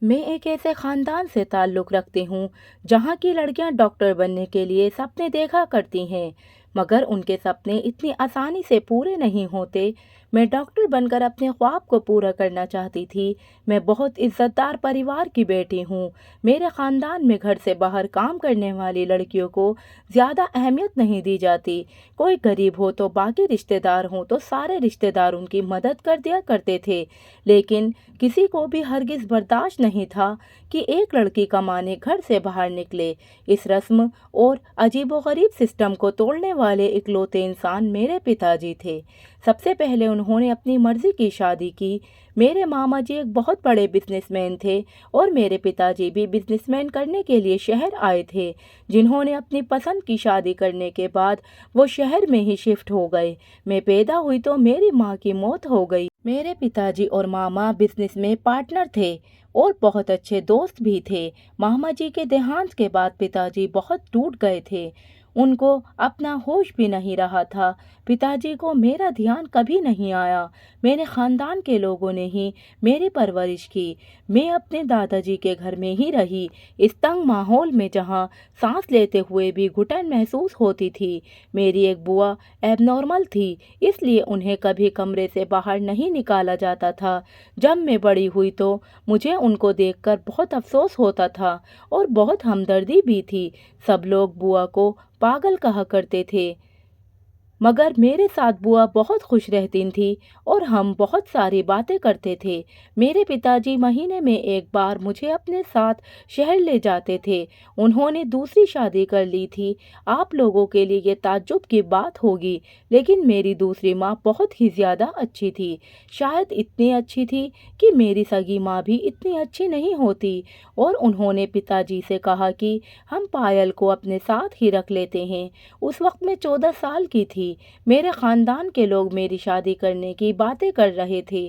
मैं एक ऐसे ख़ानदान से ताल्लुक़ रखती हूँ जहाँ की लड़कियाँ डॉक्टर बनने के लिए सपने देखा करती हैं, मगर उनके सपने इतनी आसानी से पूरे नहीं होते। मैं डॉक्टर बनकर अपने ख्वाब को पूरा करना चाहती थी। मैं बहुत इज़्ज़तदार परिवार की बेटी हूँ। मेरे ख़ानदान में घर से बाहर काम करने वाली लड़कियों को ज़्यादा अहमियत नहीं दी जाती। कोई गरीब हो तो बाकी रिश्तेदार हों तो सारे रिश्तेदार उनकी मदद कर दिया करते थे। लेकिन किसी को भी हरगिज़ बर्दाश्त नहीं था कि एक लड़की कमाने घर से बाहर निकले। इस रस्म और अजीबोगरीब सिस्टम को तोड़ने वाले इकलौते इंसान मेरे पिताजी थे। सबसे पहले उन्होंने अपनी मर्ज़ी की शादी की। मेरे मामा जी एक बहुत बड़े बिजनेसमैन थे और मेरे पिताजी भी बिजनेसमैन करने के लिए शहर आए थे। जिन्होंने अपनी पसंद की शादी करने के बाद वो शहर में ही शिफ्ट हो गए। मैं पैदा हुई तो मेरी माँ की मौत हो गई। मेरे पिताजी और मामा बिजनेस में पार्टनर थे और बहुत अच्छे दोस्त भी थे। मामा जी के देहांत के बाद पिताजी बहुत टूट गए थे। उनको अपना होश भी नहीं रहा था। पिताजी को मेरा ध्यान कभी नहीं आया। मेरे खानदान के लोगों ने ही मेरी परवरिश की। मैं अपने दादाजी के घर में ही रही, इस तंग माहौल में जहाँ सांस लेते हुए भी घुटन महसूस होती थी। मेरी एक बुआ एबनॉर्मल थी, इसलिए उन्हें कभी कमरे से बाहर नहीं निकाला जाता था। जब मैं बड़ी हुई तो मुझे उनको देखकर बहुत अफसोस होता था और बहुत हमदर्दी भी थी। सब लोग बुआ को पागल कहा करते थे, मगर मेरे साथ बुआ बहुत खुश रहती थी और हम बहुत सारी बातें करते थे। मेरे पिताजी महीने में एक बार मुझे अपने साथ शहर ले जाते थे। उन्होंने दूसरी शादी कर ली थी। आप लोगों के लिए ये ताज्जुब की बात होगी, लेकिन मेरी दूसरी माँ बहुत ही ज़्यादा अच्छी थी। शायद इतनी अच्छी थी कि मेरी सगी माँ भी इतनी अच्छी नहीं होती। और उन्होंने पिताजी से कहा कि हम पायल को अपने साथ ही रख लेते हैं। उस वक्त मैं 14 साल की थी। मेरे खानदान के लोग मेरी शादी करने की बातें कर रहे थे,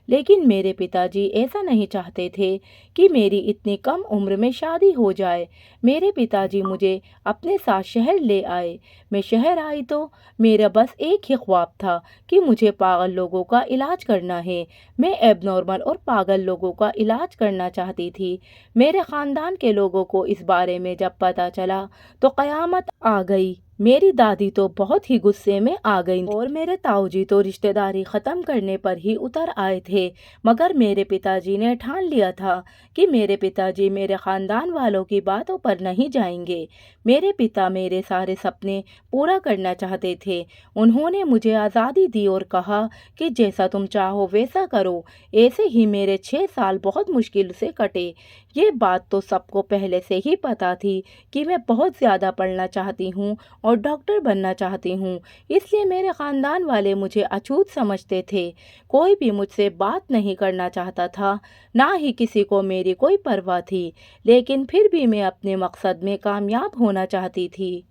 लेकिन मेरे पिताजी ऐसा नहीं चाहते थे कि मेरी इतनी कम उम्र में शादी हो जाए। मेरे पिताजी मुझे अपने साथ शहर ले आए। मैं शहर आई तो मेरा बस एक ही ख्वाब था कि मुझे पागल लोगों का इलाज करना है। मैं एबनॉर्मल और पागल लोगों का इलाज करना चाहती थी। मेरे खानदान के लोगों को इस बारे में जब पता चला तो क़यामत आ गई। मेरी दादी तो बहुत ही गुस्से में आ गई और मेरे ताऊजी तो रिश्तेदारी ख़त्म करने पर ही उतर आए थे। मगर मेरे पिताजी ने ठान लिया था कि मेरे पिताजी मेरे ख़ानदान वालों की बातों पर नहीं जाएंगे। मेरे पिता मेरे सारे सपने पूरा करना चाहते थे। उन्होंने मुझे आज़ादी दी और कहा कि जैसा तुम चाहो वैसा करो। ऐसे ही मेरे 6 साल बहुत मुश्किल से कटे। ये बात तो सबको पहले से ही पता थी कि मैं बहुत ज़्यादा पढ़ना चाहती हूँ और डॉक्टर बनना चाहती हूँ, इसलिए मेरे ख़ानदान वाले मुझे अछूत समझते थे। कोई भी मुझसे बात नहीं करना चाहता था, ना ही किसी को मेरी कोई परवाह थी, लेकिन फिर भी मैं अपने मकसद में कामयाब होना चाहती थी।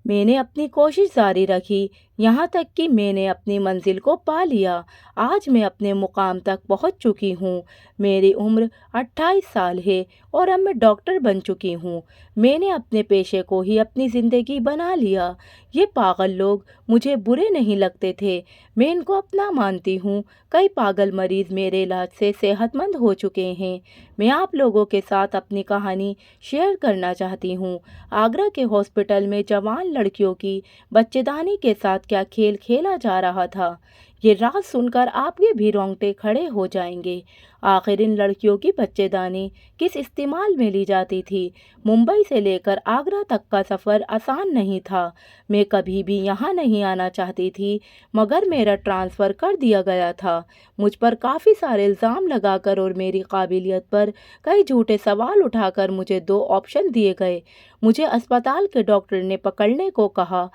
मैंने अपनी कोशिश जारी रखी, यहाँ तक कि मैंने अपनी मंजिल को पा लिया। आज मैं अपने मुकाम तक पहुँच चुकी हूँ। मेरी उम्र 28 साल है और अब मैं डॉक्टर बन चुकी हूँ। मैंने अपने पेशे को ही अपनी ज़िंदगी बना लिया। ये पागल लोग मुझे बुरे नहीं लगते थे, मैं इनको अपना मानती हूँ। कई पागल मरीज़ मेरे इलाज से सेहतमंद हो चुके हैं। मैं आप लोगों के साथ अपनी कहानी शेयर करना चाहती हूँ। आगरा के हॉस्पिटल में जवान लड़कियों की बच्चेदानी के साथ क्या खेल खेला जा रहा था, ये राज सुनकर आपके भी रोंगटे खड़े हो जाएंगे। आखिर इन लड़कियों की बच्चेदानी किस इस्तेमाल में ली जाती थी। मुंबई से लेकर आगरा तक का सफ़र आसान नहीं था। मैं कभी भी यहाँ नहीं आना चाहती थी, मगर मेरा ट्रांसफ़र कर दिया गया था। मुझ पर काफ़ी सारे इल्ज़ाम लगाकर और मेरी काबिलियत पर कई झूठे सवाल उठाकर मुझे दो ऑप्शन दिए गए। मुझे अस्पताल के डॉक्टर ने पकड़ने को कहा।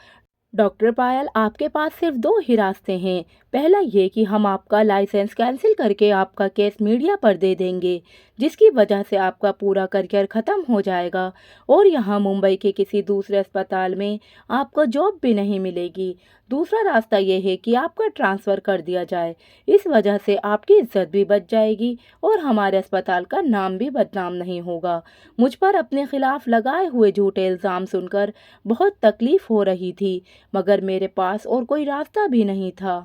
डॉक्टर पायल, आपके पास सिर्फ दो ही रास्ते हैं। पहला ये कि हम आपका लाइसेंस कैंसिल करके आपका केस मीडिया पर दे देंगे, जिसकी वजह से आपका पूरा करियर ख़त्म हो जाएगा और यहाँ मुंबई के किसी दूसरे अस्पताल में आपको जॉब भी नहीं मिलेगी। दूसरा रास्ता ये है कि आपका ट्रांसफ़र कर दिया जाए। इस वजह से आपकी इज्जत भी बच जाएगी और हमारे अस्पताल का नाम भी बदनाम नहीं होगा। मुझ पर अपने खिलाफ लगाए हुए झूठे इल्ज़ाम सुनकर बहुत तकलीफ़ हो रही थी, मगर मेरे पास और कोई रास्ता भी नहीं था।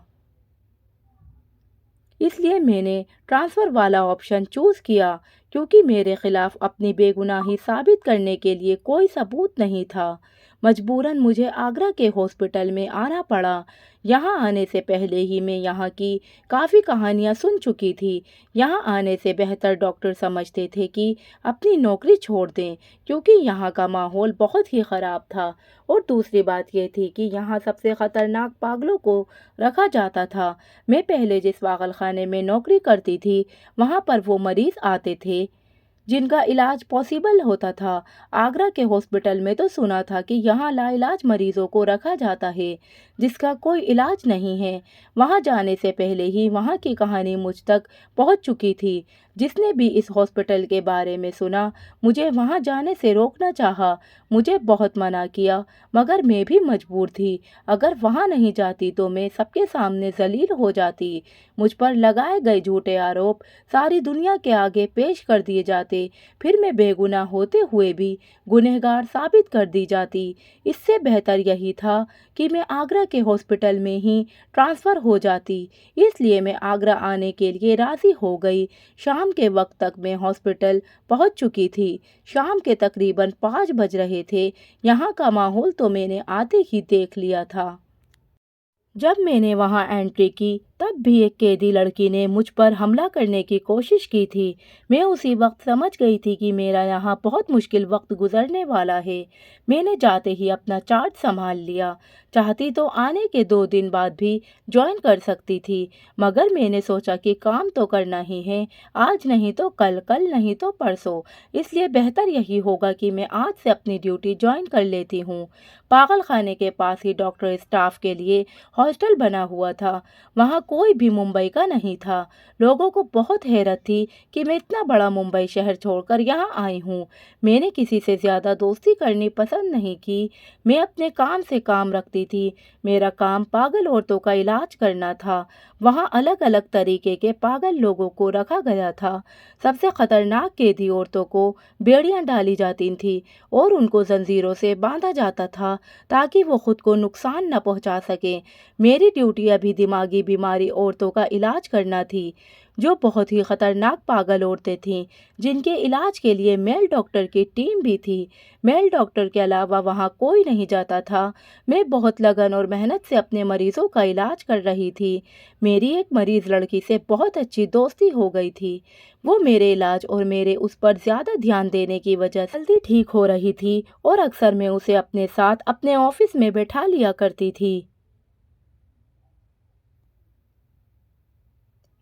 इसलिए मैंने ट्रांसफ़र वाला ऑप्शन चूज़ किया, क्योंकि मेरे खिलाफ अपनी बेगुनाही साबित करने के लिए कोई सबूत नहीं था। मजबूरन मुझे आगरा के हॉस्पिटल में आना पड़ा। यहाँ आने से पहले ही मैं यहाँ की काफ़ी कहानियाँ सुन चुकी थी। यहाँ आने से बेहतर डॉक्टर समझते थे कि अपनी नौकरी छोड़ दें, क्योंकि यहाँ का माहौल बहुत ही ख़राब था। और दूसरी बात ये थी कि यहाँ सबसे ख़तरनाक पागलों को रखा जाता था। मैं पहले जिस पागलखाने में नौकरी करती थी, वहाँ पर वो मरीज़ आते थे जिनका इलाज पॉसिबल होता था। आगरा के हॉस्पिटल में तो सुना था कि यहाँ लाइलाज मरीजों को रखा जाता है, जिसका कोई इलाज नहीं है। वहाँ जाने से पहले ही वहाँ की कहानी मुझ तक पहुँच चुकी थी। जिसने भी इस हॉस्पिटल के बारे में सुना, मुझे वहाँ जाने से रोकना चाहा, मुझे बहुत मना किया, मगर मैं भी मजबूर थी। अगर वहाँ नहीं जाती तो मैं सबके सामने जलील हो जाती। मुझ पर लगाए गए झूठे आरोप सारी दुनिया के आगे पेश कर दिए जाते, फिर मैं बेगुनाह होते हुए भी गुनहगार साबित कर दी जाती। इससे बेहतर यही था कि मैं आगरा के हॉस्पिटल में ही ट्रांसफ़र हो जाती। इसलिए मैं आगरा आने के लिए राज़ी हो गई। शाम के वक्त तक मैं हॉस्पिटल पहुंच चुकी थी। शाम के तकरीबन 5 बज रहे थे। यहाँ का माहौल तो मैंने आते ही देख लिया था। जब मैंने वहां एंट्री की, तब भी एक कैदी लड़की ने मुझ पर हमला करने की कोशिश की थी। मैं उसी वक्त समझ गई थी कि मेरा यहाँ बहुत मुश्किल वक्त गुजरने वाला है। मैंने जाते ही अपना चार्ज संभाल लिया। चाहती तो आने के 2 दिन बाद भी ज्वाइन कर सकती थी, मगर मैंने सोचा कि काम तो करना ही है, आज नहीं तो कल, कल नहीं तो परसों। इसलिए बेहतर यही होगा कि मैं आज से अपनी ड्यूटी ज्वाइन कर लेती हूँ। पागल खाने के पास ही डॉक्टर स्टाफ के लिए हॉस्टल बना हुआ था। वहाँ कोई भी मुंबई का नहीं था। लोगों को बहुत हैरत थी कि मैं इतना बड़ा मुंबई शहर छोड़कर यहाँ आई हूँ। मैंने किसी से ज़्यादा दोस्ती करनी पसंद नहीं की। मैं अपने काम से काम रखती थी। मेरा काम पागल औरतों का इलाज करना था। वहाँ अलग अलग तरीके के पागल लोगों को रखा गया था। सबसे खतरनाक कैदी औरतों को बेड़ियाँ डाली जाती थी और उनको जंजीरों से बांधा जाता था, ताकि वो खुद को नुकसान न पहुंचा सके। मेरी ड्यूटी अभी दिमागी बीमारी औरतों का इलाज करना थी, जो बहुत ही खतरनाक पागल औरतें थीं, जिनके इलाज के लिए मेल डॉक्टर की टीम भी थी। मेल डॉक्टर के अलावा वहाँ कोई नहीं जाता था। मैं बहुत लगन और मेहनत से अपने मरीजों का इलाज कर रही थी। मेरी एक मरीज लड़की से बहुत अच्छी दोस्ती हो गई थी। वो मेरे इलाज और मेरे उस पर ज़्यादा ध्यान देने की वजह से जल्दी ठीक हो रही थी, और अक्सर मैं उसे अपने साथ अपने ऑफिस में बैठा लिया करती थी।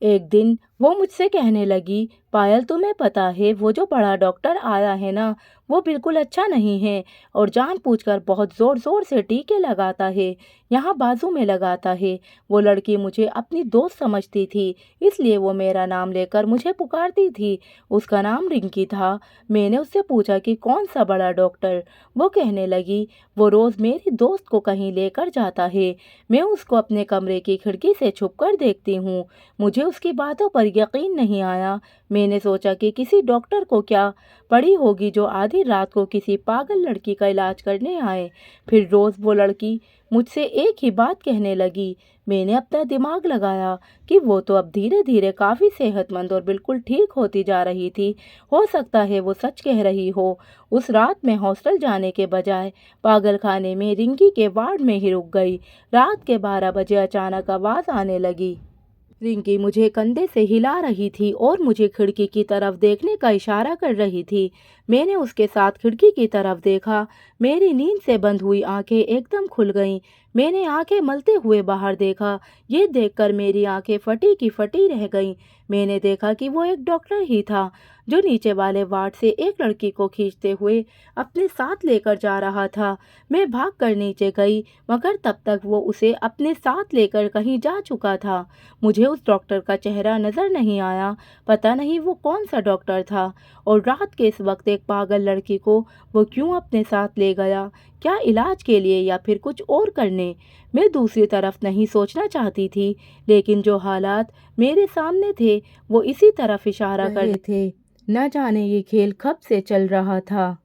एक दिन वो मुझसे कहने लगी, पायल तुम्हें पता है वो जो बड़ा डॉक्टर आया है ना, वो बिल्कुल अच्छा नहीं है और जानबूझकर बहुत ज़ोर ज़ोर से टीके लगाता है, यहाँ बाजू में लगाता है। वो लड़की मुझे अपनी दोस्त समझती थी, इसलिए वो मेरा नाम लेकर मुझे पुकारती थी। उसका नाम रिंकी था। मैंने उससे पूछा कि कौन सा बड़ा डॉक्टर। वो कहने लगी, वो रोज़ मेरी दोस्त को कहीं लेकर जाता है। मैं उसको अपने कमरे की खिड़की से छुपकर देखती हूँ। मुझे उसकी बातों पर यकीन नहीं आया। मैंने सोचा कि किसी डॉक्टर को क्या पड़ी होगी जो आधी रात को किसी पागल लड़की का इलाज करने आए। फिर रोज़ वो लड़की मुझसे एक ही बात कहने लगी। मैंने अपना दिमाग लगाया कि वो तो अब धीरे धीरे काफ़ी सेहतमंद और बिल्कुल ठीक होती जा रही थी। हो सकता है वो सच कह रही हो। उस रात मैं हॉस्टल जाने के बजाय पागल खाने में रिंकी के वार्ड में ही रुक गई। रात के 12 बजे अचानक आवाज़ आने लगी। रिंकी मुझे कंधे से हिला रही थी और मुझे खिड़की की तरफ देखने का इशारा कर रही थी। मैंने उसके साथ खिड़की की तरफ देखा। मेरी नींद से बंद हुई आंखें एकदम खुल गईं। मैंने आंखें मलते हुए बाहर देखा। ये देखकर मेरी आंखें फटी की फटी रह गईं। मैंने देखा कि वो एक डॉक्टर ही था, जो नीचे वाले वार्ड से एक लड़की को खींचते हुए अपने साथ लेकर जा रहा था। मैं भाग कर नीचे गई, मगर तब तक वो उसे अपने साथ लेकर कहीं जा चुका था। मुझे उस डॉक्टर का चेहरा नजर नहीं आया। पता नहीं वो कौन सा डॉक्टर था, और रात के इस वक्त एक पागल लड़की को वो क्यों अपने साथ ले गया, क्या इलाज के लिए या फिर कुछ और करने। मैं दूसरी तरफ नहीं सोचना चाहती थी, लेकिन जो हालात मेरे सामने थे वो इसी तरफ इशारा कर रहे थे। न जाने ये खेल कब से चल रहा था।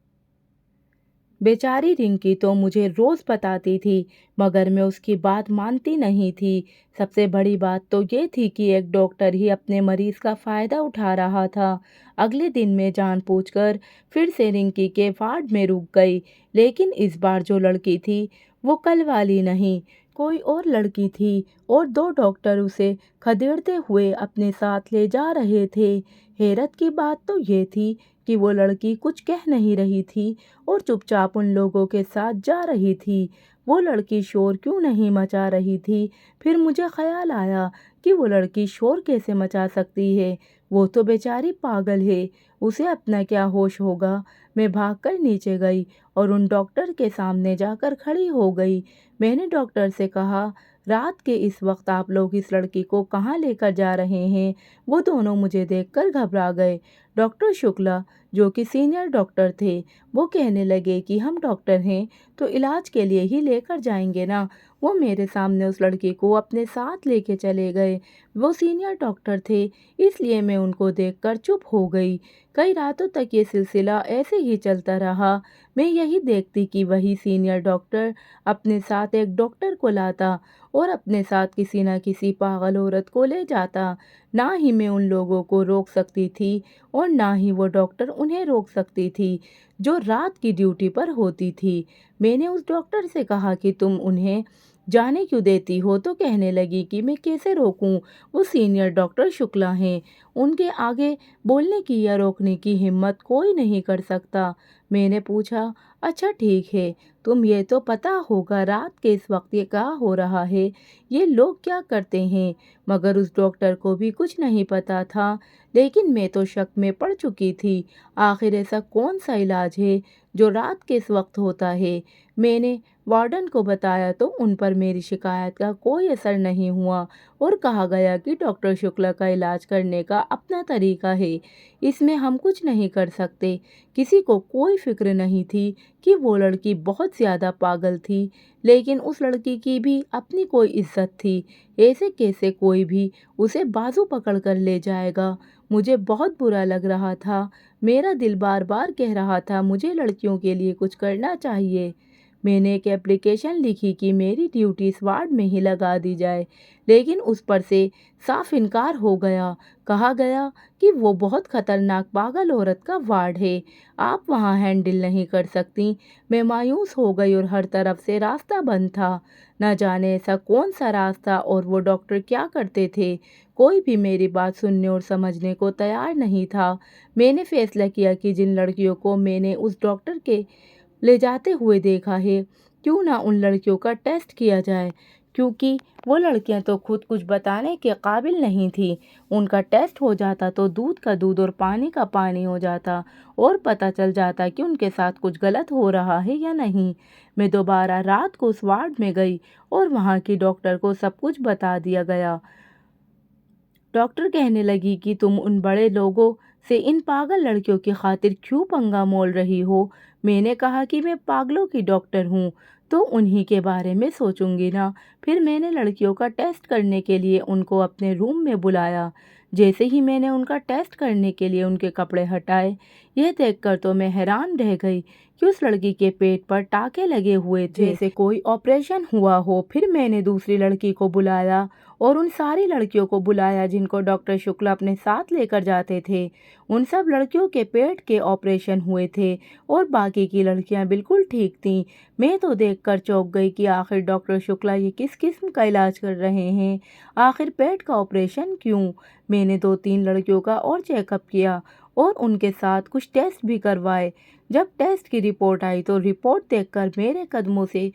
बेचारी रिंकी तो मुझे रोज़ बताती थी, मगर मैं उसकी बात मानती नहीं थी। सबसे बड़ी बात तो ये थी कि एक डॉक्टर ही अपने मरीज़ का फ़ायदा उठा रहा था। अगले दिन मैं जानबूझकर फिर से रिंकी के वार्ड में रुक गई, लेकिन इस बार जो लड़की थी, वो कल वाली नहीं, कोई और लड़की थी और 2 डॉक्टर उसे खदेड़ते हुए अपने साथ ले जा रहे थे। हैरत की बात तो ये थी कि वो लड़की कुछ कह नहीं रही थी और चुपचाप उन लोगों के साथ जा रही थी। वो लड़की शोर क्यों नहीं मचा रही थी? फिर मुझे ख़याल आया कि वो लड़की शोर कैसे मचा सकती है? वो तो बेचारी पागल है, उसे अपना क्या होश होगा? मैं भागकर नीचे गई और उन डॉक्टर के सामने जाकर खड़ी हो गई। मैंने डॉक्टर से कहा, रात के इस वक्त आप लोग इस लड़की को कहाँ लेकर जा रहे हैं? वो दोनों मुझे देखकर घबरा गए। डॉक्टर शुक्ला, जो कि सीनियर डॉक्टर थे, वो कहने लगे कि हम डॉक्टर हैं तो इलाज के लिए ही लेकर जाएंगे ना। वो मेरे सामने उस लड़की को अपने साथ लेके चले गए। वो सीनियर डॉक्टर थे, इसलिए मैं उनको देखकर चुप हो गई। कई रातों तक ये सिलसिला ऐसे ही चलता रहा। मैं यही देखती कि वही सीनियर डॉक्टर अपने साथ एक डॉक्टर को लाता और अपने साथ किसी न किसी पागल औरत को ले जाता। ना ही मैं उन लोगों को रोक सकती थी और ना ही वो डॉक्टर उन्हें रोक सकती थी, जो रात की ड्यूटी पर होती थी। मैंने उस डॉक्टर से कहा कि तुम उन्हें जाने क्यों देती हो? तो कहने लगी कि मैं कैसे रोकूं? वो सीनियर डॉक्टर शुक्ला हैं, उनके आगे बोलने की या रोकने की हिम्मत कोई नहीं कर सकता। मैंने पूछा, अच्छा ठीक है, तुम ये तो पता होगा रात के इस वक्त ये क्या हो रहा है, ये लोग क्या करते हैं? मगर उस डॉक्टर को भी कुछ नहीं पता था, लेकिन मैं तो शक में पड़ चुकी थी। आखिर ऐसा कौन सा इलाज है जो रात के इस वक्त होता है? मैंने वार्डन को बताया तो उन पर मेरी शिकायत का कोई असर नहीं हुआ और कहा गया कि डॉक्टर शुक्ला का इलाज करने का अपना तरीका है, इसमें हम कुछ नहीं कर सकते। किसी को कोई फिक्र नहीं थी कि वो लड़की बहुत ज़्यादा पागल थी, लेकिन उस लड़की की भी अपनी कोई इज्जत थी। ऐसे कैसे कोई भी उसे बाजू पकड़ कर ले जाएगा? मुझे बहुत बुरा लग रहा था। मेरा दिल बार बार कह रहा था मुझे लड़कियों के लिए कुछ करना चाहिए। मैंने एक एप्लीकेशन लिखी कि मेरी ड्यूटी इस वार्ड में ही लगा दी जाए, लेकिन उस पर से साफ इनकार हो गया। कहा गया कि वो बहुत खतरनाक पागल औरत का वार्ड है, आप वहाँ हैंडल नहीं कर सकती। मैं मायूस हो गई और हर तरफ से रास्ता बंद था। न जाने ऐसा कौन सा रास्ता और वो डॉक्टर क्या करते थे, कोई भी मेरी बात सुनने और समझने को तैयार नहीं था। मैंने फैसला किया कि जिन लड़कियों को मैंने उस डॉक्टर के ले जाते हुए देखा है, क्यों ना उन लड़कियों का टेस्ट किया जाए, क्योंकि वो लड़कियां तो खुद कुछ बताने के काबिल नहीं थी। उनका टेस्ट हो जाता तो दूध का दूध और पानी का पानी हो जाता और पता चल जाता कि उनके साथ कुछ गलत हो रहा है या नहीं। मैं दोबारा रात को उस वार्ड में गई और वहाँ की डॉक्टर को सब कुछ बता दिया गया। डॉक्टर कहने लगी कि तुम उन बड़े लोगों से इन पागल लड़कियों की खातिर क्यों पंगा मोल रही हो? मैंने कहा कि मैं पागलों की डॉक्टर हूँ तो उन्हीं के बारे में सोचूंगी ना। फिर मैंने लड़कियों का टेस्ट करने के लिए उनको अपने रूम में बुलाया। जैसे ही मैंने उनका टेस्ट करने के लिए उनके कपड़े हटाए, यह देखकर तो मैं हैरान रह गई कि उस लड़की के पेट पर टाके लगे हुए थे, जैसे कोई ऑपरेशन हुआ हो। फिर मैंने दूसरी लड़की को बुलाया और उन सारी लड़कियों को बुलाया जिनको डॉक्टर शुक्ला अपने साथ लेकर जाते थे। उन सब लड़कियों के पेट के ऑपरेशन हुए थे और बाकी की लड़कियां बिल्कुल ठीक थीं। मैं तो देखकर चौंक गई कि आखिर डॉक्टर शुक्ला ये किस किस्म का इलाज कर रहे हैं, आखिर पेट का ऑपरेशन क्यों? मैंने 2-3 लड़कियों का और चेकअप किया और उनके साथ कुछ टेस्ट भी करवाए। जब टेस्ट की रिपोर्ट आई तो रिपोर्ट देखकर मेरे कदमों से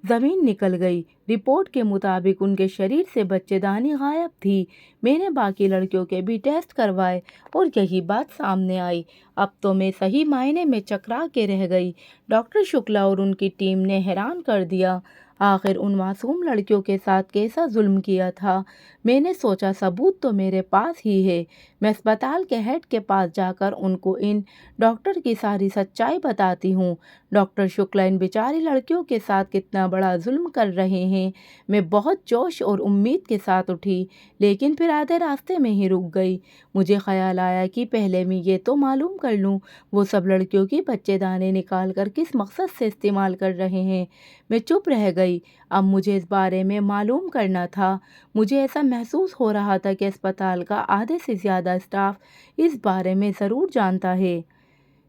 ज़मीन निकल गई। रिपोर्ट के मुताबिक उनके शरीर से बच्चेदानी गायब थी। मैंने बाकी लड़कियों के भी टेस्ट करवाए और यही बात सामने आई। अब तो मैं सही मायने में चकरा के रह गई। डॉक्टर शुक्ला और उनकी टीम ने हैरान कर दिया। आखिर उन मासूम लड़कियों के साथ कैसा जुल्म किया था? मैंने सोचा सबूत तो मेरे पास ही है। मैं अस्पताल के हेड के पास जाकर उनको इन डॉक्टर की सारी सच्चाई बताती हूँ। डॉक्टर शुक्ला इन बेचारी लड़कियों के साथ कितना बड़ा जुल्म कर रहे हैं। मैं बहुत जोश और उम्मीद के साथ उठी, लेकिन फिर आधे रास्ते में ही रुक गई। मुझे ख्याल आया कि पहले मैं ये तो मालूम कर लूँ वो सब लड़कियों की बच्चेदानी निकाल कर किस मकसद से इस्तेमाल कर रहे हैं। मैं चुप रह गई। अब मुझे इस बारे में मालूम करना था। मुझे ऐसा महसूस हो रहा था कि अस्पताल का आधे से ज़्यादा स्टाफ इस बारे में ज़रूर जानता है।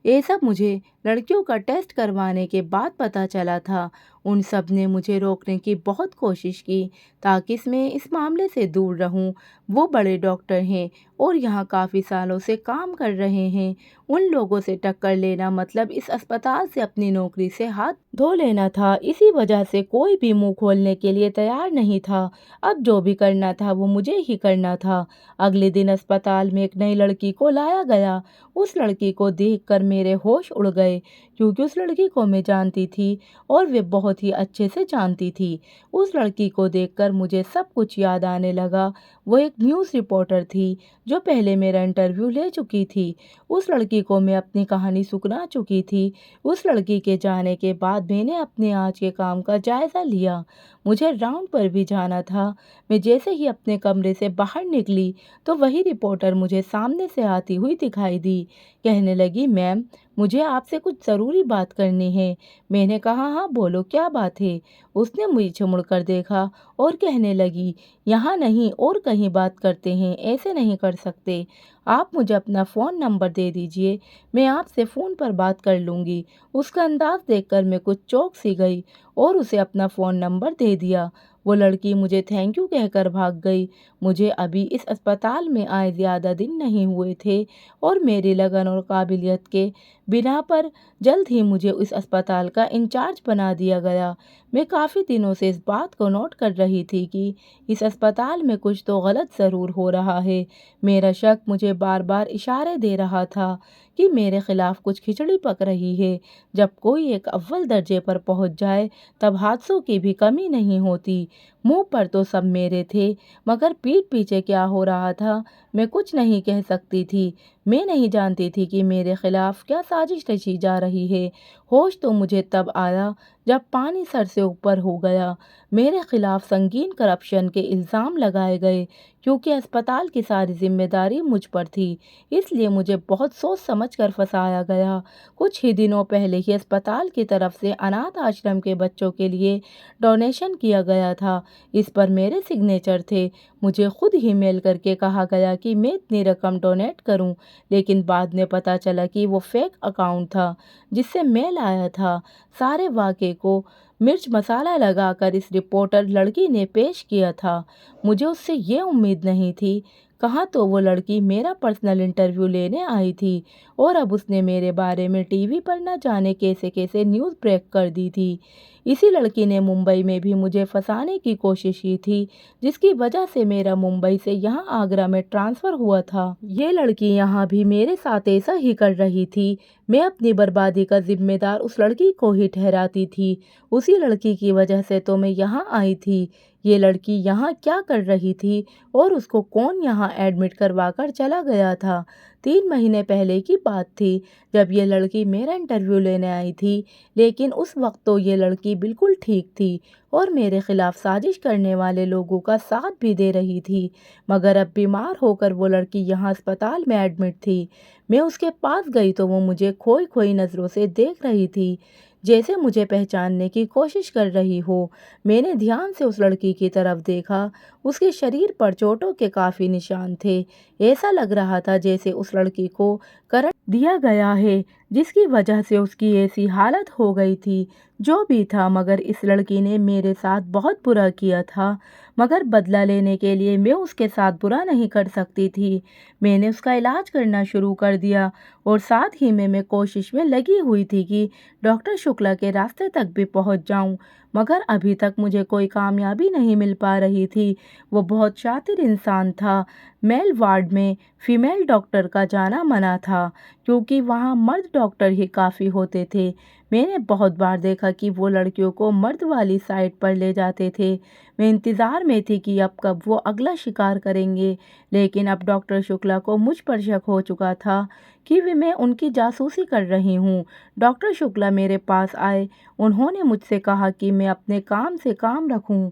ये सब मुझे लड़कियों का टेस्ट करवाने के बाद पता चला था। उन सब ने मुझे रोकने की बहुत कोशिश की ताकि मैं इस मामले से दूर रहूं। वो बड़े डॉक्टर हैं और यहाँ काफ़ी सालों से काम कर रहे हैं। उन लोगों से टक्कर लेना मतलब इस अस्पताल से अपनी नौकरी से हाथ धो लेना था। इसी वजह से कोई भी मुंह खोलने के लिए तैयार नहीं था। अब जो भी करना था वो मुझे ही करना था। अगले दिन अस्पताल में एक नई लड़की को लाया गया। उस लड़की को देखकर मेरे होश उड़ गए, क्योंकि उस लड़की को मैं जानती थी और वे बहुत ही अच्छे से जानती थी। उस लड़की को देखकर मुझे सब कुछ याद आने लगा। वो एक न्यूज़ रिपोर्टर थी जो पहले मेरा इंटरव्यू ले चुकी थी। उस लड़की को मैं अपनी कहानी सुना चुकी थी। उस लड़की के जाने के बाद मैंने अपने आज के काम का जायज़ा लिया। मुझे राउंड पर भी जाना था। मैं जैसे ही अपने कमरे से बाहर निकली तो वही रिपोर्टर मुझे सामने से आती हुई दिखाई दी। कहने लगी, मैम, मुझे आपसे कुछ ज़रूरी बात करनी है। मैंने कहा, हाँ बोलो, क्या बात है। उसने मुझे मुड़कर देखा और कहने लगी, यहाँ नहीं और कहीं बात करते हैं, ऐसे नहीं कर सकते। आप मुझे अपना फ़ोन नंबर दे दीजिए, मैं आपसे फ़ोन पर बात कर लूँगी। उसका अंदाज़ देखकर मैं कुछ चौंक सी गई और उसे अपना फ़ोन नंबर दे दिया। वो लड़की मुझे थैंक यू कहकर भाग गई। मुझे अभी इस अस्पताल में आए ज़्यादा दिन नहीं हुए थे और मेरी लगन और काबिलियत के बिना पर जल्द ही मुझे इस अस्पताल का इंचार्ज बना दिया गया। मैं काफ़ी दिनों से इस बात को नोट कर रही थी कि इस अस्पताल में कुछ तो गलत ज़रूर हो रहा है। मेरा शक मुझे बार बार इशारे दे रहा था कि मेरे खिलाफ कुछ खिचड़ी पक रही है। जब कोई एक अव्वल दर्जे पर पहुंच जाए तब हादसों की भी कमी नहीं होती। मुंह पर तो सब मेरे थे, मगर पीठ पीछे क्या हो रहा था मैं कुछ नहीं कह सकती थी। मैं नहीं जानती थी कि मेरे खिलाफ क्या साजिश रची जा रही है। होश तो मुझे तब आया जब पानी सर से ऊपर हो गया। मेरे खिलाफ संगीन करप्शन के इल्ज़ाम लगाए गए, क्योंकि अस्पताल की सारी जिम्मेदारी मुझ पर थी। इसलिए मुझे बहुत सोच समझ कर फंसाया गया। कुछ ही दिनों पहले ही अस्पताल की तरफ से अनाथ आश्रम के बच्चों के लिए डोनेशन किया गया था। इस पर मेरे सिग्नेचर थे। मुझे खुद ही मेल करके कहा गया कि मैं इतनी रकम डोनेट करूं, लेकिन बाद में पता चला कि वो फेक अकाउंट था जिससे मेल आया था। सारे वाक़े को मिर्च मसाला लगाकर इस रिपोर्टर लड़की ने पेश किया था। मुझे उससे ये उम्मीद नहीं थी। कहाँ तो वो लड़की मेरा पर्सनल इंटरव्यू लेने आई थी और अब उसने मेरे बारे में टीवी पर न जाने कैसे कैसे न्यूज़ ब्रेक कर दी थी। इसी लड़की ने मुंबई में भी मुझे फंसाने की कोशिश की थी, जिसकी वजह से मेरा मुंबई से यहाँ आगरा में ट्रांसफ़र हुआ था। ये लड़की यहाँ भी मेरे साथ ऐसा ही कर रही थी। मैं अपनी बर्बादी का जिम्मेदार उस लड़की को ही ठहराती थी। उसी लड़की की वजह से तो मैं यहाँ आई थी। ये लड़की यहाँ क्या कर रही थी और उसको कौन यहाँ एडमिट करवा कर चला गया था। 3 महीने पहले की बात थी जब ये लड़की मेरा इंटरव्यू लेने आई थी, लेकिन उस वक्त तो ये लड़की बिल्कुल ठीक थी और मेरे खिलाफ साजिश करने वाले लोगों का साथ भी दे रही थी। मगर अब बीमार होकर वो लड़की यहाँ अस्पताल में एडमिट थी। मैं उसके पास गई तो वो मुझे खोई खोई नज़रों से देख रही थी, जैसे मुझे पहचानने की कोशिश कर रही हो। मैंने ध्यान से उस लड़की की तरफ देखा। उसके शरीर पर चोटों के काफ़ी निशान थे। ऐसा लग रहा था जैसे उस लड़की को करंट दिया गया है, जिसकी वजह से उसकी ऐसी हालत हो गई थी। जो भी था, मगर इस लड़की ने मेरे साथ बहुत बुरा किया था, मगर बदला लेने के लिए मैं उसके साथ बुरा नहीं कर सकती थी। मैंने उसका इलाज करना शुरू कर दिया और साथ ही मैं कोशिश में लगी हुई थी कि डॉक्टर शुक्ला के रास्ते तक भी पहुंच जाऊं। मगर अभी तक मुझे कोई कामयाबी नहीं मिल पा रही थी। वो बहुत शातिर इंसान था। मेल वार्ड में फीमेल डॉक्टर का जाना मना था क्योंकि वहाँ मर्द डॉक्टर ही काफ़ी होते थे। मैंने बहुत बार देखा कि वो लड़कियों को मर्द वाली साइड पर ले जाते थे। मैं इंतज़ार में थी कि अब कब वो अगला शिकार करेंगे, लेकिन अब डॉक्टर शुक्ला को मुझ पर शक हो चुका था कि वे मैं उनकी जासूसी कर रही हूँ। डॉक्टर शुक्ला मेरे पास आए। उन्होंने मुझसे कहा कि मैं अपने काम से काम रखूं।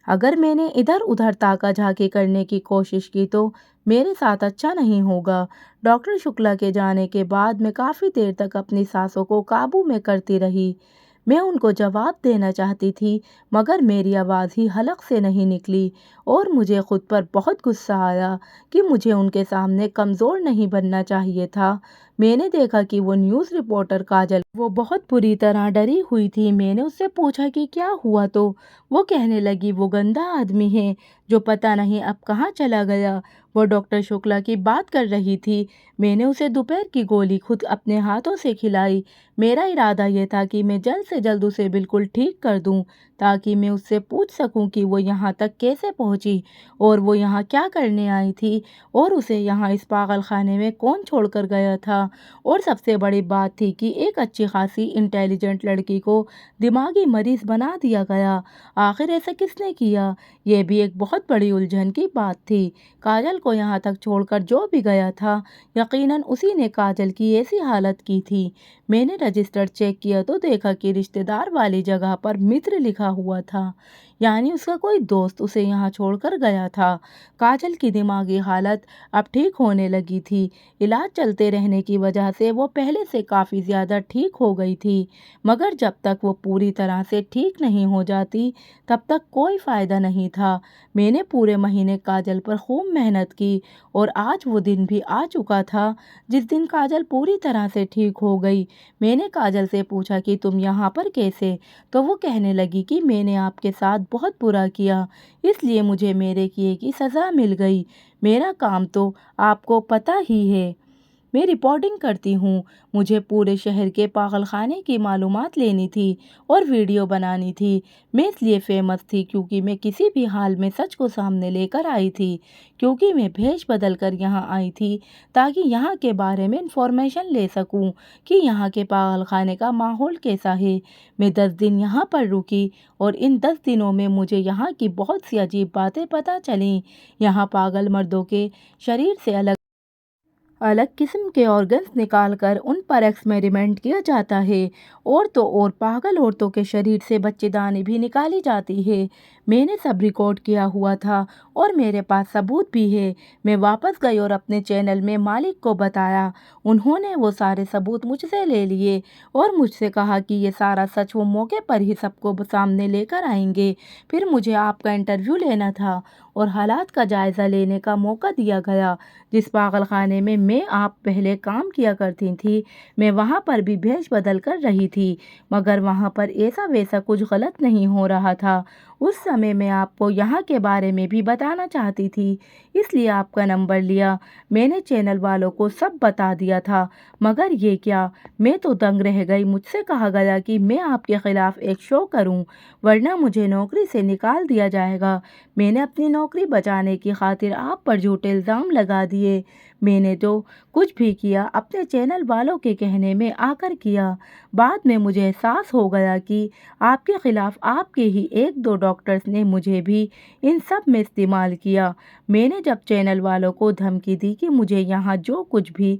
अगर मैंने इधर-उधर ताका-झाकी करने की कोशिश की तो मेरे साथ अच्छा नहीं होगा। डॉक्टर शुक्ला के जाने के बाद मैं काफ़ी देर तक अपनी सांसों को काबू में करती रही। मैं उनको जवाब देना चाहती थी, मगर मेरी आवाज़ ही हलक से नहीं निकली और मुझे खुद पर बहुत गुस्सा आया कि मुझे उनके सामने कमज़ोर नहीं बनना चाहिए था। मैंने देखा कि वो न्यूज़ रिपोर्टर काजल, वो बहुत बुरी तरह डरी हुई थी। मैंने उससे पूछा कि क्या हुआ, तो वो कहने लगी वो गंदा आदमी है जो पता नहीं अब कहाँ चला गया। वो डॉक्टर शुक्ला की बात कर रही थी। मैंने उसे दोपहर की गोली खुद अपने हाथों से खिलाई। मेरा इरादा ये था कि मैं जल्द से जल्द उसे बिल्कुल ठीक कर दूं, ताकि मैं उससे पूछ सकूं कि वो यहाँ तक कैसे पहुँची और वो यहाँ क्या करने आई थी और उसे यहाँ इस पागल खाने में कौन छोड़कर गया था। और सबसे बड़ी बात थी कि एक अच्छी खासी इंटेलिजेंट लड़की को दिमागी मरीज बना दिया गया। आखिर ऐसा किसने किया? ये भी एक बहुत बड़ी उलझन की बात थी। काजल को यहाँ तक छोड़कर जो भी गया था, यकीनन उसी ने काजल की ऐसी हालत की थी। मैंने रजिस्टर चेक किया तो देखा कि रिश्तेदार वाली जगह पर मित्र लिखा हुआ था, यानी उसका कोई दोस्त उसे यहाँ छोड़कर गया था। काजल की दिमागी हालत अब ठीक होने लगी थी। इलाज चलते रहने की वजह से वो पहले से काफ़ी ज़्यादा ठीक हो गई थी, मगर जब तक वो पूरी तरह से ठीक नहीं हो जाती, तब तक कोई फ़ायदा नहीं था। मैंने पूरे महीने काजल पर खूब मेहनत की और आज वो दिन भी आ चुका था जिस दिन काजल पूरी तरह से ठीक हो गई। मैंने काजल से पूछा कि तुम यहाँ पर कैसे? तो वो कहने लगी कि मैंने आपके साथ बहुत बुरा किया, इसलिए मुझे मेरे किए की सज़ा मिल गई। मेरा काम तो आपको पता ही है, मैं रिपोर्टिंग करती हूँ। मुझे पूरे शहर के पागलखाने की मालूमात लेनी थी और वीडियो बनानी थी। मैं इसलिए फेमस थी क्योंकि मैं किसी भी हाल में सच को सामने लेकर आई थी, क्योंकि मैं भेष बदल कर यहाँ आई थी ताकि यहाँ के बारे में इंफॉर्मेशन ले सकूँ कि यहाँ के पागलखाने का माहौल कैसा है। मैं 10 दिन यहाँ पर रुकी और इन 10 दिनों में मुझे यहाँ की बहुत सी अजीब बातें पता चलीं। यहाँ पागल मर्दों के शरीर से अलग अलग किस्म के ऑर्गन्स निकालकर उन पर एक्सपेरिमेंट किया जाता है और तो और पागल औरतों के शरीर से बच्चेदानी भी निकाली जाती है। मैंने सब रिकॉर्ड किया हुआ था और मेरे पास सबूत भी है। मैं वापस गई और अपने चैनल में मालिक को बताया। उन्होंने वो सारे सबूत मुझसे ले लिए और मुझसे कहा कि ये सारा सच वो मौके पर ही सबको सामने लेकर आएंगे। फिर मुझे आपका इंटरव्यू लेना था और हालात का जायज़ा लेने का मौका दिया गया। जिस पागलखाने में मैं आप पहले काम किया करती थी, मैं वहाँ पर भी भेष बदल कर रही थी, मगर वहाँ पर ऐसा वैसा कुछ गलत नहीं हो रहा था। उस समय मैं आपको यहाँ के बारे में भी बताना चाहती थी, इसलिए आपका नंबर लिया। मैंने चैनल वालों को सब बता दिया था, मगर ये क्या, मैं तो दंग रह गई। मुझसे कहा गया कि मैं आपके खिलाफ एक शो करूं, वरना मुझे नौकरी से निकाल दिया जाएगा। मैंने अपनी नौकरी बचाने की खातिर आप पर झूठे इल्ज़ाम लगा दिए। मैंने जो कुछ भी किया अपने चैनल वालों के कहने में आकर किया। बाद में मुझे एहसास हो गया कि आपके खिलाफ आपके ही 1-2 डॉक्टर्स ने मुझे भी इन सब में इस्तेमाल किया। मैंने जब चैनल वालों को धमकी दी कि मुझे यहाँ जो कुछ भी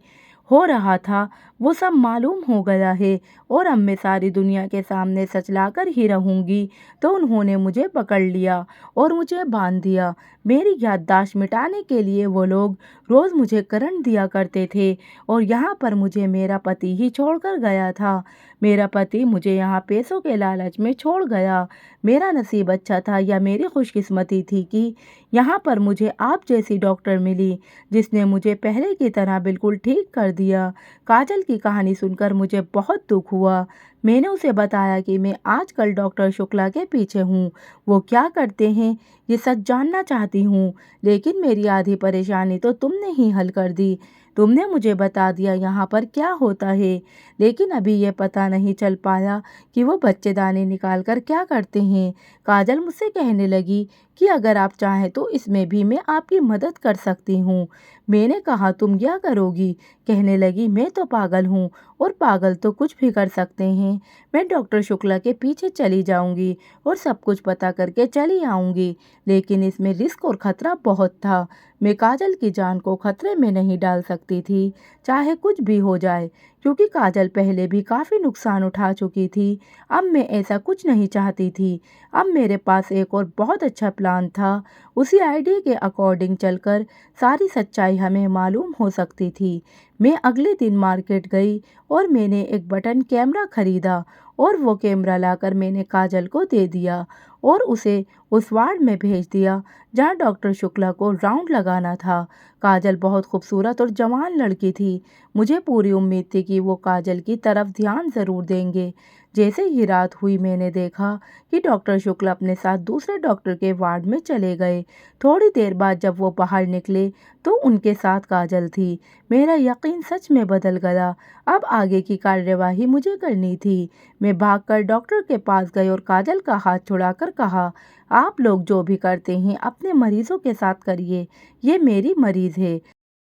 हो रहा था वो सब मालूम हो गया है और अब मैं सारी दुनिया के सामने सच लाकर ही रहूँगी, तो उन्होंने मुझे पकड़ लिया और मुझे बांध दिया। मेरी याददाश्त मिटाने के लिए वो लोग रोज़ मुझे करंट दिया करते थे और यहाँ पर मुझे मेरा पति ही छोड़कर गया था। मेरा पति मुझे यहाँ पैसों के लालच में छोड़ गया। मेरा नसीब अच्छा था या मेरी खुशकिस्मती थी कि यहाँ पर मुझे आप जैसी डॉक्टर मिली जिसने मुझे पहले की तरह बिल्कुल ठीक कर दिया। काजल की कहानी सुनकर मुझे बहुत दुख हुआ। मैंने उसे बताया कि मैं आजकल डॉक्टर शुक्ला के पीछे हूँ। वो क्या करते हैं ये सच जानना चाहती हूँ, लेकिन मेरी आधी परेशानी तो तुमने ही हल कर दी। तुमने मुझे बता दिया यहाँ पर क्या होता है, लेकिन अभी ये पता नहीं चल पाया कि वो बच्चेदानी निकाल कर क्या करते हैं। काजल मुझसे कहने लगी कि अगर आप चाहें तो इसमें भी मैं आपकी मदद कर सकती हूँ। मैंने कहा तुम क्या करोगी? कहने लगी मैं तो पागल हूँ और पागल तो कुछ भी कर सकते हैं। मैं डॉक्टर शुक्ला के पीछे चली जाऊंगी और सब कुछ पता करके चली आऊंगी, लेकिन इसमें रिस्क और खतरा बहुत था। मैं काजल की जान को खतरे में नहीं डाल सकती थी, चाहे कुछ भी हो जाए, क्योंकि काजल पहले भी काफ़ी नुकसान उठा चुकी थी। अब मैं ऐसा कुछ नहीं चाहती थी। अब मेरे पास एक और बहुत अच्छा प्लान था। उसी आइडिया के अकॉर्डिंग चलकर सारी सच्चाई हमें मालूम हो सकती थी। मैं अगले दिन मार्केट गई और मैंने एक बटन कैमरा खरीदा और वो कैमरा लाकर मैंने काजल को दे दिया और उसे उस वार्ड में भेज दिया जहाँ डॉक्टर शुक्ला को राउंड लगाना था। काजल बहुत खूबसूरत और जवान लड़की थी। मुझे पूरी उम्मीद थी कि वो काजल की तरफ ध्यान ज़रूर देंगे। जैसे ही रात हुई मैंने देखा कि डॉक्टर शुक्ला अपने साथ दूसरे डॉक्टर के वार्ड में चले गए। थोड़ी देर बाद जब वो बाहर निकले तो उनके साथ काजल थी। मेरा यकीन सच में बदल गया। अब आगे की कार्यवाही मुझे करनी थी। मैं भागकर डॉक्टर के पास गई और काजल का हाथ छुड़ाकर कहा, आप लोग जो भी करते हैं अपने मरीजों के साथ करिए। ये मेरी मरीज है,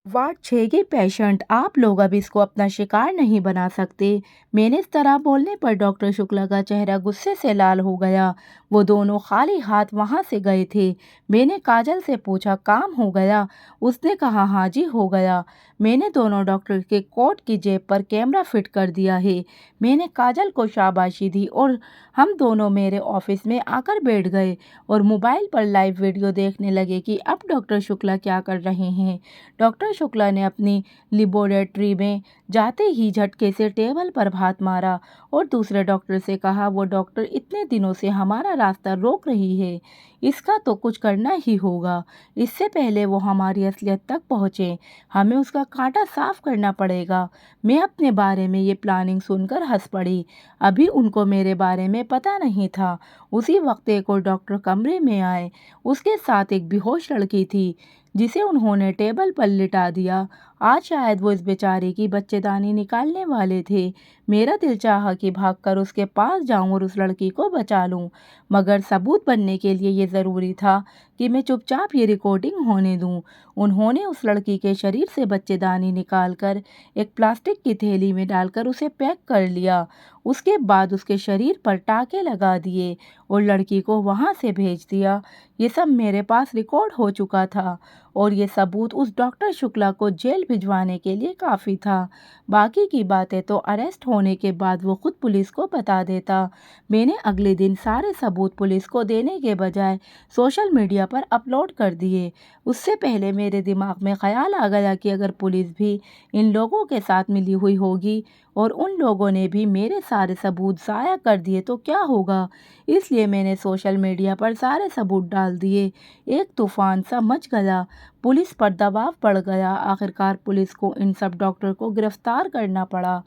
वार्ड 6 के पेशेंट, आप लोग अब इसको अपना शिकार नहीं बना सकते। मैंने इस तरह बोलने पर डॉक्टर शुक्ला का चेहरा गुस्से से लाल हो गया। वो दोनों खाली हाथ वहां से गए थे। मैंने काजल से पूछा काम हो गया? उसने कहा हाँ जी हो गया। मैंने दोनों डॉक्टर के कोट की जेब पर कैमरा फिट कर दिया है। मैंने काजल को शाबाशी दी और हम दोनों मेरे ऑफिस में आकर बैठ गए और मोबाइल पर लाइव वीडियो देखने लगे कि अब डॉक्टर शुक्ला क्या कर रहे हैं। डॉक्टर शुक्ला ने अपनी लेबोरेटरी में जाते ही झटके से टेबल पर हाथ मारा और दूसरे डॉक्टर से कहा, वो डॉक्टर इतने दिनों से हमारा रास्ता रोक रही है, इसका तो कुछ करना ही होगा। इससे पहले वो हमारी असलियत तक पहुँचे, हमें उसका कांटा साफ करना पड़ेगा। मैं अपने बारे में ये प्लानिंग सुनकर हंस पड़ी। अभी उनको मेरे बारे में पता नहीं था। उसी वक्त एक और डॉक्टर कमरे में आए। उसके साथ एक बेहोश लड़की थी जिसे उन्होंने टेबल पर लिटा दिया। आज शायद वो इस बेचारे की बच्चेदानी निकालने वाले थे। मेरा दिल चाहा कि भागकर उसके पास जाऊं और उस लड़की को बचा लूं, मगर सबूत बनने के लिए ये ज़रूरी था कि मैं चुपचाप ये रिकॉर्डिंग होने दूं। उन्होंने उस लड़की के शरीर से बच्चेदानी निकालकर एक प्लास्टिक की थैली में डालकर उसे पैक कर लिया। उसके बाद उसके शरीर पर टाके लगा दिए और लड़की को वहां से भेज दिया। ये सब मेरे पास रिकॉर्ड हो चुका था और ये सबूत उस डॉक्टर शुक्ला को जेल भिजवाने के लिए काफ़ी था। बाकी की बातें तो अरेस्ट होने के बाद वो खुद पुलिस को बता देता। मैंने अगले दिन सारे सबूत पुलिस को देने के बजाय सोशल मीडिया पर अपलोड कर दिए। उससे पहले मेरे दिमाग में ख्याल आ गया कि अगर पुलिस भी इन लोगों के साथ मिली हुई होगी और उन लोगों ने भी मेरे सारे सबूत ज़ाया कर दिए तो क्या होगा। इसलिए मैंने सोशल मीडिया पर सारे सबूत डाल दिए। एक तूफान सा मच गया। पुलिस पर दबाव बढ़ गया। आखिरकार पुलिस को इन सब डॉक्टर को गिरफ्तार करना पड़ा।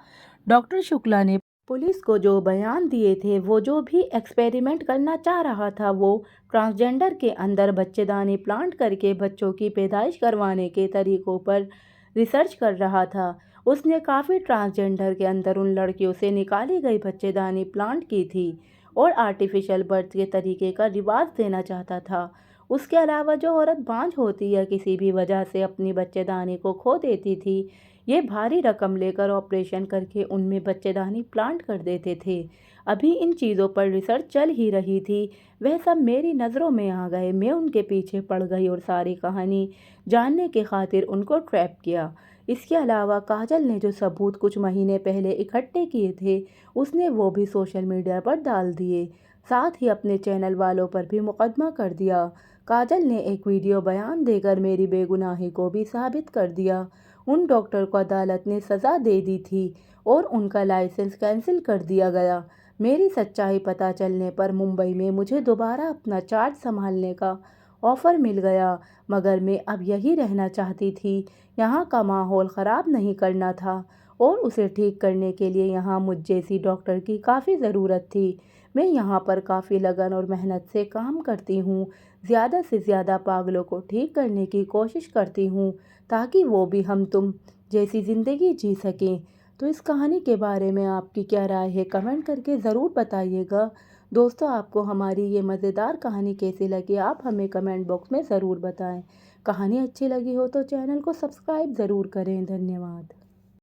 डॉक्टर शुक्ला ने पुलिस को जो बयान दिए थे, वो जो भी एक्सपेरिमेंट करना चाह रहा था, वो ट्रांसजेंडर के अंदर बच्चेदानी प्लांट करके बच्चों की पैदाइश करवाने के तरीकों पर रिसर्च कर रहा था। उसने काफ़ी ट्रांसजेंडर के अंदर उन लड़कियों से निकाली गई बच्चेदानी प्लांट की थी और आर्टिफिशियल बर्थ के तरीके का रिवाज देना चाहता था। उसके अलावा जो औरत बांझ होती या किसी भी वजह से अपनी बच्चेदानी को खो देती थी, ये भारी रकम लेकर ऑपरेशन करके उनमें बच्चेदानी प्लांट कर देते थे। अभी इन चीज़ों पर रिसर्च चल ही रही थी। वह सब मेरी नज़रों में आ गए। मैं उनके पीछे पड़ गई और सारी कहानी जानने के खातिर उनको ट्रैप किया। इसके अलावा काजल ने जो सबूत कुछ महीने पहले इकट्ठे किए थे, उसने वो भी सोशल मीडिया पर डाल दिए। साथ ही अपने चैनल वालों पर भी मुकदमा कर दिया। काजल ने एक वीडियो बयान देकर मेरी बेगुनाही को भी साबित कर दिया। उन डॉक्टर को अदालत ने सज़ा दे दी थी और उनका लाइसेंस कैंसिल कर दिया गया। मेरी सच्चाई पता चलने पर मुंबई में मुझे दोबारा अपना चार्ज संभालने का ऑफ़र मिल गया, मगर मैं अब यही रहना चाहती थी। यहाँ का माहौल ख़राब नहीं करना था और उसे ठीक करने के लिए यहाँ मुझ जैसी डॉक्टर की काफ़ी ज़रूरत थी। मैं यहाँ पर काफ़ी लगन और मेहनत से काम करती हूँ। ज़्यादा से ज़्यादा पागलों को ठीक करने की कोशिश करती हूँ ताकि वो भी हम तुम जैसी ज़िंदगी जी सकें। तो इस कहानी के बारे में आपकी क्या राय है, कमेंट करके ज़रूर बताइएगा। दोस्तों, आपको हमारी ये मज़ेदार कहानी कैसी लगी, आप हमें कमेंट बॉक्स में ज़रूर बताएं। कहानी अच्छी लगी हो तो चैनल को सब्सक्राइब ज़रूर करें। धन्यवाद।